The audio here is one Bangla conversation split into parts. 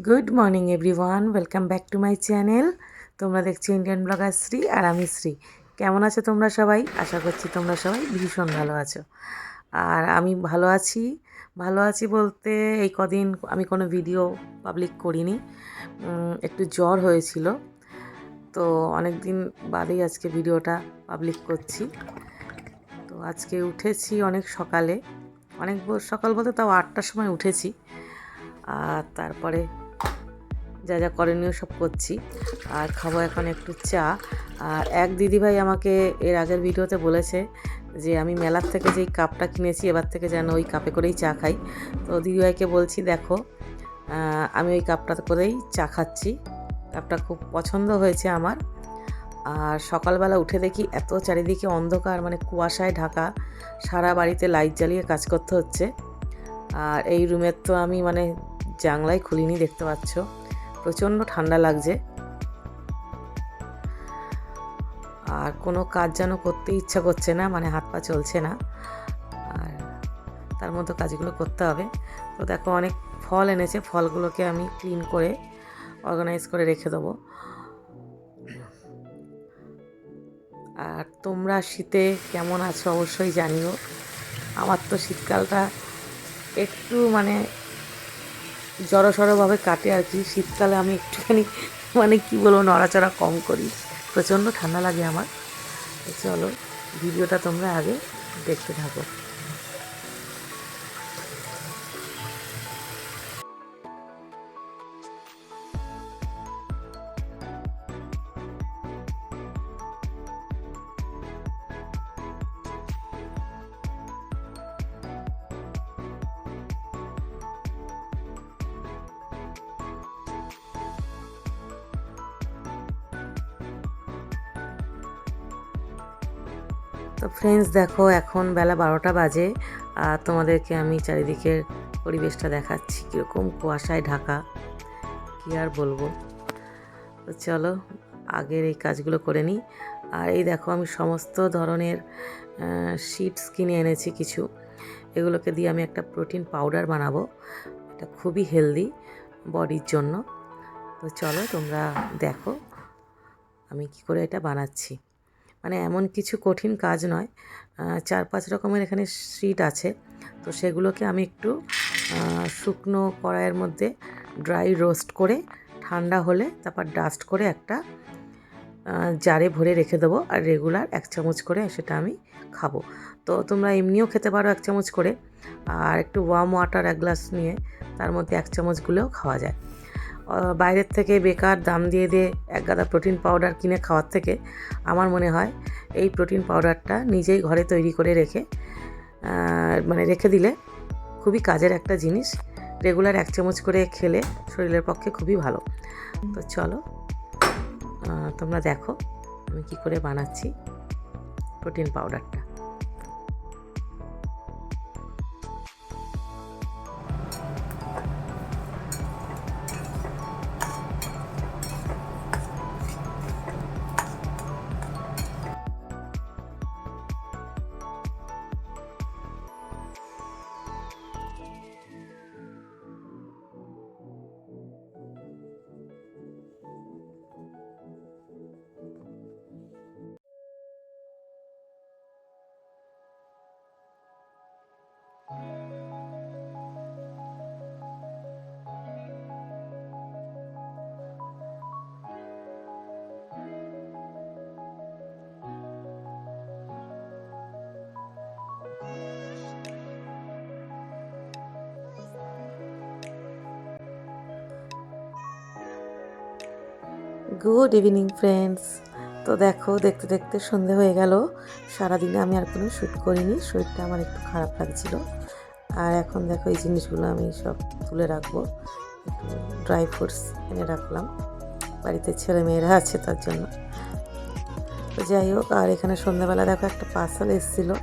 Good morning everyone, welcome back to my channel. তোমরা দেখছো ইন্ডিয়ান ব্লগার শ্রী, আর আমি শ্রী। কেমন আছো তোমরা সবাই? আশা করছি তোমরা সবাই ভীষণ ভালো আছো। আর আমি ভালো আছি। ভালো আছি বলতে এই কদিন আমি কোনো ভিডিও পাবলিক করিনি, একটু জ্বর হয়েছিল, তো অনেক দিন বাদেই আজকে ভিডিওটা পাবলিক করছি। তো আজকে উঠেছি অনেক সকালে, অনেক সকাল বলতে তাও 8টার সময় উঠেছি। আর তারপরে যা যা করণীয় সব করছি, আর খাবো এখন একটু চা। আর এক দিদিভাই আমাকে এর আগের ভিডিওতে বলেছে যে আমি মেলার থেকে যেই কাপটা কিনেছি এবার থেকে যেন ওই কাপে করেই চা খাই। তো দিদিভাইকে বলছি দেখো, আমি ওই কাপটা করেই চা খাচ্ছি। কাপটা খুব পছন্দ হয়েছে আমার। আর সকালবেলা উঠে দেখি এত চারিদিকে অন্ধকার, মানে কুয়াশায় ঢাকা, সারা বাড়িতে লাইট জ্বালিয়ে কাজ করতে হচ্ছে। আর এই রুমের তো আমি মানে জানলাই খুলিনি, দেখতে পাচ্ছ প্রচণ্ড ঠান্ডা লাগছে। আর কোনো কাজ যেন করতে ইচ্ছা করছে না, মানে হাত পা চলছে না। আর তার মধ্যে কাজগুলো করতে হবে। তো দেখো অনেক ফল এনেছে, ফলগুলোকে আমি ক্লিন করে অর্গানাইজ করে রেখে দেবো। আর তোমরা শীতে কেমন আছো অবশ্যই জানিও। আমার তো শীতকালটা একটু মানে জড়সড়ভাবে কাটে আর কি। শীতকালে আমি একটুখানি মানে কি বলবো, নড়াচড়া কম করি, প্রচণ্ড ঠান্ডা লাগে আমার। চলো ভিডিওটা তোমরা আগে দেখতে থাকো। তো ফ্রেন্ডস দেখো, এখন বেলা 12টা বাজে, আর তোমাদেরকে আমি চারিদিকের পরিবেশটা দেখাচ্ছি, কীরকম কুয়াশায় ঢাকা, কী আর বলবো। তো চলো আগের এই কাজগুলো করে নিই। আর এই দেখো আমি সমস্ত ধরনের শিটস কিনে এনেছি কিছু। এগুলোকে দিয়ে আমি একটা প্রোটিন পাউডার বানাবো, এটা খুবই হেলদি বডির জন্য। তো চলো তোমরা দেখো আমি কি করে এটা বানাচ্ছি। মানে এমন কিছু কঠিন কাজ নয়, 4-5 রকমের এখানে শিট আছে। তো সেগুলোকে আমি একটু শুকনো কড়াইয়ের মধ্যে ড্রাই রোস্ট করে ঠান্ডা হলে তারপর ডাস্ট করে একটা জারে ভরে রেখে দেবো। আর রেগুলার 1 চামচ করে সেটা আমি খাবো। তো তোমরা এমনিও খেতে পারো 1 চামচ করে, আর একটু ওয়ার্ম ওয়াটার 1 গ্লাস নিয়ে তার মধ্যে 1 চামচগুলোও খাওয়া যায়। বাইরের থেকে বেকার দাম দিয়ে দিয়ে এক গাদা প্রোটিন পাউডার কিনে খাওয়ার থেকে আমার মনে হয় এই প্রোটিন পাউডারটা নিজেই ঘরে তৈরি করে মানে রেখে দিলে খুবই কাজের একটা জিনিস। রেগুলার 1 চামচ করে খেলে শরীরের পক্ষে খুবই ভালো। তো চলো তোমরা দেখো আমি কি করে বানাচ্ছি প্রোটিন পাউডারটা। Good evening friends. তো দেখো দেখতে দেখতে সন্ধে হয়ে গেল। সারাদিনে আমি আর কোনো শ্যুট করিনি, শরীরটা আমার একটু খারাপ লাগছিল। আর এখন দেখো এই জিনিসগুলো আমি সব তুলে রাখবো। ড্রাই ফ্রুটস এনে রাখলাম, বাড়িতে ছেলে মেয়েরা আছে তার জন্য। তো যাই হোক, আর এখানে সন্ধ্যাবেলা দেখো একটা পার্সেল এসেছিলো,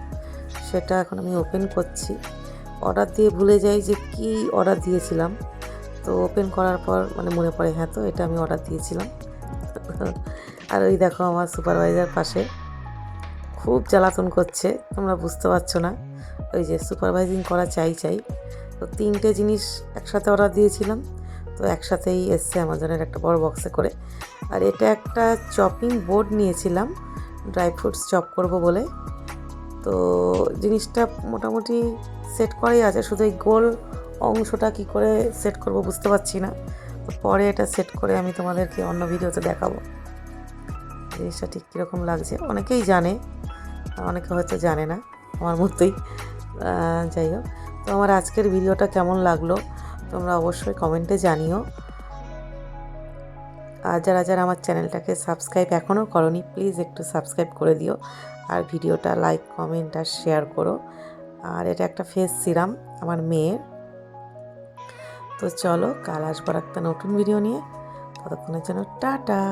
সেটা এখন আমি ওপেন করছি। অর্ডার দিয়ে ভুলে যাই যে কি অর্ডার দিয়েছিলাম। তো ওপেন করার পর মানে মনে পড়ে, হ্যাঁ তো এটা আমি অর্ডার দিয়েছিলাম। আর ওই দেখো আমার সুপারভাইজার পাশে খুব জ্বালাতন করছে, তোমরা বুঝতে পারছো না। ওই যে সুপারভাইজিং করা চাই। তো 3টে জিনিস একসাথে অর্ডার দিয়েছিলাম, তো একসাথেই এসছে অ্যামাজনের একটা বড় বক্সে করে। আর এটা একটা চপিং বোর্ড নিয়েছিলাম ড্রাই ফ্রুটস চপ করব বলে। তো জিনিসটা মোটামুটি সেট করাই আছে, শুধু এই গোল অংশটা কি করে সেট করব বুঝতে পারছি না। তো পরে এটা সেট করে আমি তোমাদেরকে অন্য ভিডিওতে দেখাবো জিনিসটা ঠিক কীরকম লাগছে। অনেকেই জানে, অনেকে হয়তো জানে না আমার মতোই। যাই হোক, তো আমার আজকের ভিডিওটা কেমন লাগলো তোমরা অবশ্যই কমেন্টে জানিও। আর যারা যারা আমার চ্যানেলটাকে সাবস্ক্রাইব এখনও করোনি প্লিজ একটু সাবস্ক্রাইব করে দিও, আর ভিডিওটা লাইক কমেন্ট আর শেয়ার করো। আর এটা একটা ফেস সিরাম আমার মেয়ের। তো চলো, কাল আসবার একটা নতুন ভিডিও নিয়ে, ততক্ষণের জন্য টাটা।